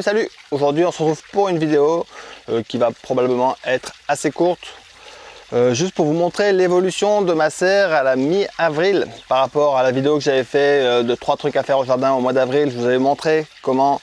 Salut! Aujourd'hui on se retrouve pour une vidéo qui va probablement être assez courte. Juste pour vous montrer l'évolution de ma serre à la mi-avril par rapport à la vidéo que j'avais fait de 3 trucs à faire au jardin au mois d'avril. Je vous avais montré comment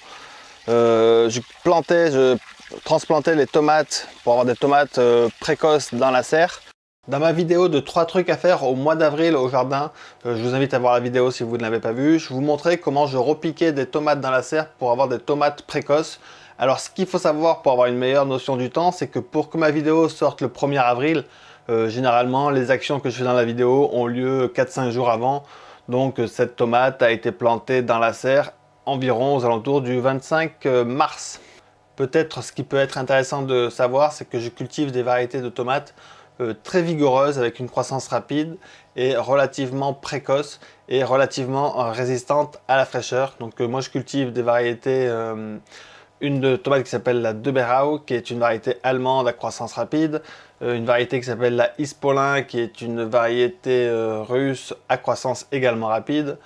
je transplantais les tomates pour avoir des tomates précoces dans la serre. Dans ma vidéo de 3 trucs à faire au mois d'avril au jardin, je vous invite à voir la vidéo si vous ne l'avez pas vue, je vous montrais comment je repiquais des tomates dans la serre pour avoir des tomates précoces. Alors ce qu'il faut savoir pour avoir une meilleure notion du temps, c'est que pour que ma vidéo sorte le 1er avril, généralement les actions que je fais dans la vidéo ont lieu 4-5 jours avant. Donc cette tomate a été plantée dans la serre environ aux alentours du 25 mars. Peut-être ce qui peut être intéressant de savoir, c'est que je cultive des variétés de tomates très vigoureuse avec une croissance rapide et relativement précoce et relativement résistante à la fraîcheur. Donc moi je cultive des variétés, une de tomate qui s'appelle la De Berau qui est une variété allemande à croissance rapide, une variété qui s'appelle la Ispolin qui est une variété russe à croissance également rapide.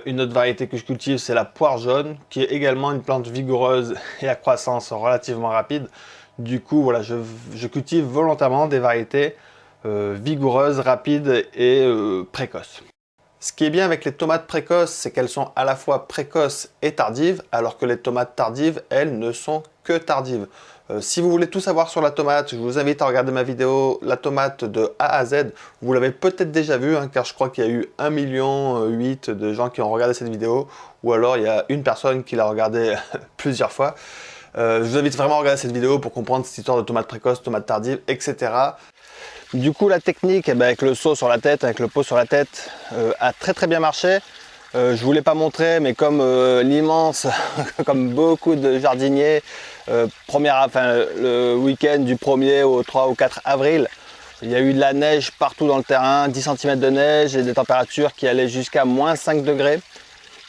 Une autre variété que je cultive, c'est la poire jaune, qui est également une plante vigoureuse et à croissance relativement rapide. Du coup, voilà, je cultive volontairement des variétés vigoureuses, rapides et précoces. Ce qui est bien avec les tomates précoces, c'est qu'elles sont à la fois précoces et tardives, alors que les tomates tardives, elles, ne sont que tardives. Si vous voulez tout savoir sur la tomate, je vous invite à regarder ma vidéo La tomate de A à Z. Vous l'avez peut-être déjà vu, car je crois qu'il y a eu 1,8 million de gens qui ont regardé cette vidéo, ou alors il y a une personne qui l'a regardée plusieurs fois. Je vous invite vraiment à regarder cette vidéo pour comprendre cette histoire de tomates précoces, tomates tardives, etc. Du coup, la technique, avec le seau sur la tête, avec le pot sur la tête, a très bien marché. Je vous l'ai pas montré, mais comme l'immense, comme beaucoup de jardiniers, le week-end du 1er au 3 ou 4 avril, il y a eu de la neige partout dans le terrain, 10 cm de neige et des températures qui allaient jusqu'à -5 degrés.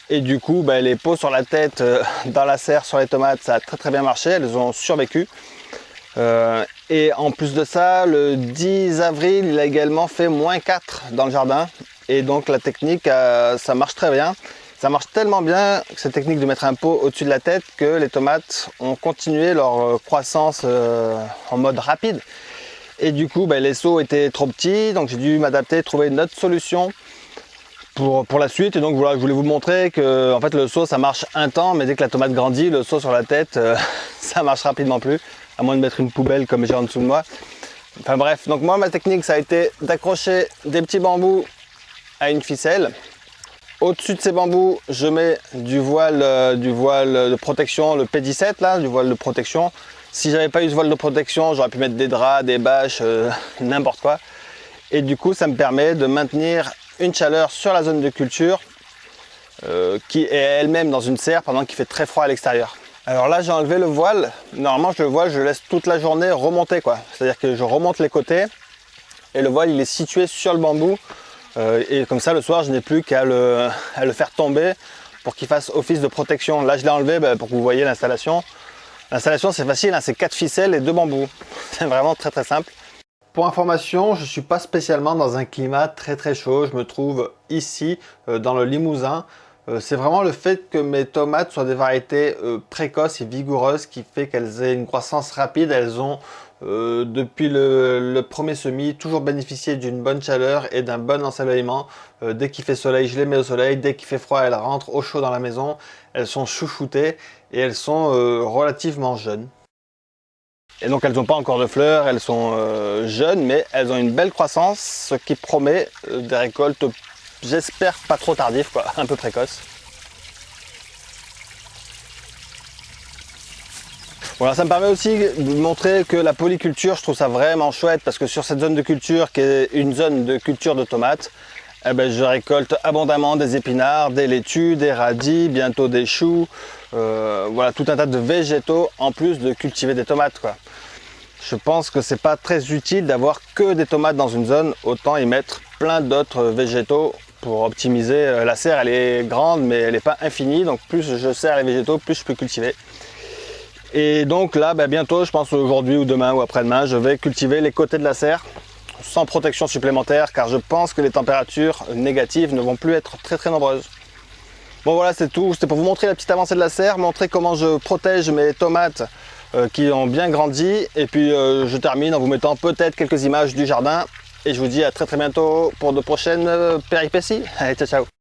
Et du coup, les pots sur la tête dans la serre sur les tomates, ça a très bien marché, elles ont survécu. Et en plus de ça, le 10 avril, il a également fait -4 dans le jardin. Et donc la technique, ça marche très bien. Ça marche tellement bien, cette technique de mettre un pot au-dessus de la tête, que les tomates ont continué leur croissance en mode rapide. Et du coup, les seaux étaient trop petits, donc j'ai dû m'adapter, trouver une autre solution pour la suite. Et donc voilà, je voulais vous montrer que en fait, le seau ça marche un temps, mais dès que la tomate grandit, le seau sur la tête, ça marche rapidement plus, à moins de mettre une poubelle comme j'ai en dessous de moi. Enfin bref, donc moi ma technique ça a été d'accrocher des petits bambous à une ficelle. Au-dessus de ces bambous, je mets du voile de protection, le P17 là, du voile de protection. Si j'avais pas eu ce voile de protection, j'aurais pu mettre des draps, des bâches, n'importe quoi. Et du coup, ça me permet de maintenir une chaleur sur la zone de culture qui est elle-même dans une serre pendant qu'il fait très froid à l'extérieur. Alors là, j'ai enlevé le voile. Normalement, le voile, je le laisse toute la journée remonter, quoi. C'est-à-dire que je remonte les côtés et le voile, il est situé sur le bambou. Et comme ça, le soir, je n'ai plus qu'à le faire tomber pour qu'il fasse office de protection. Là, je l'ai enlevé pour que vous voyez l'installation. L'installation, c'est facile, c'est 4 ficelles et 2 bambous. C'est vraiment très simple. Pour information, je ne suis pas spécialement dans un climat très chaud. Je me trouve ici, dans le Limousin. C'est vraiment le fait que mes tomates soient des variétés précoces et vigoureuses qui fait qu'elles aient une croissance rapide. Elles ont, depuis le premier semis, toujours bénéficié d'une bonne chaleur et d'un bon ensoleillement. Dès qu'il fait soleil, je les mets au soleil. Dès qu'il fait froid, elles rentrent au chaud dans la maison. Elles sont chouchoutées et elles sont relativement jeunes. Et donc elles n'ont pas encore de fleurs, elles sont jeunes, mais elles ont une belle croissance, ce qui promet des récoltes, j'espère, pas trop tardives, quoi, un peu précoces. Voilà, ça me permet aussi de montrer que la polyculture, je trouve ça vraiment chouette, parce que sur cette zone de culture, qui est une zone de culture de tomates, je récolte abondamment des épinards, des laitues, des radis, bientôt des choux, voilà, tout un tas de végétaux en plus de cultiver des tomates, quoi. Je pense que c'est pas très utile d'avoir que des tomates dans une zone, autant y mettre plein d'autres végétaux pour optimiser. La serre elle est grande mais elle n'est pas infinie, donc plus je serre les végétaux, plus je peux cultiver. Et donc là, bientôt, je pense aujourd'hui ou demain ou après-demain, je vais cultiver les côtés de la serre sans protection supplémentaire, car je pense que les températures négatives ne vont plus être très nombreuses. Bon voilà, c'est tout. C'était pour vous montrer la petite avancée de la serre, montrer comment je protège mes tomates qui ont bien grandi. Et puis je termine en vous mettant peut-être quelques images du jardin. Et je vous dis à très bientôt pour de prochaines péripéties. Allez, ciao ciao.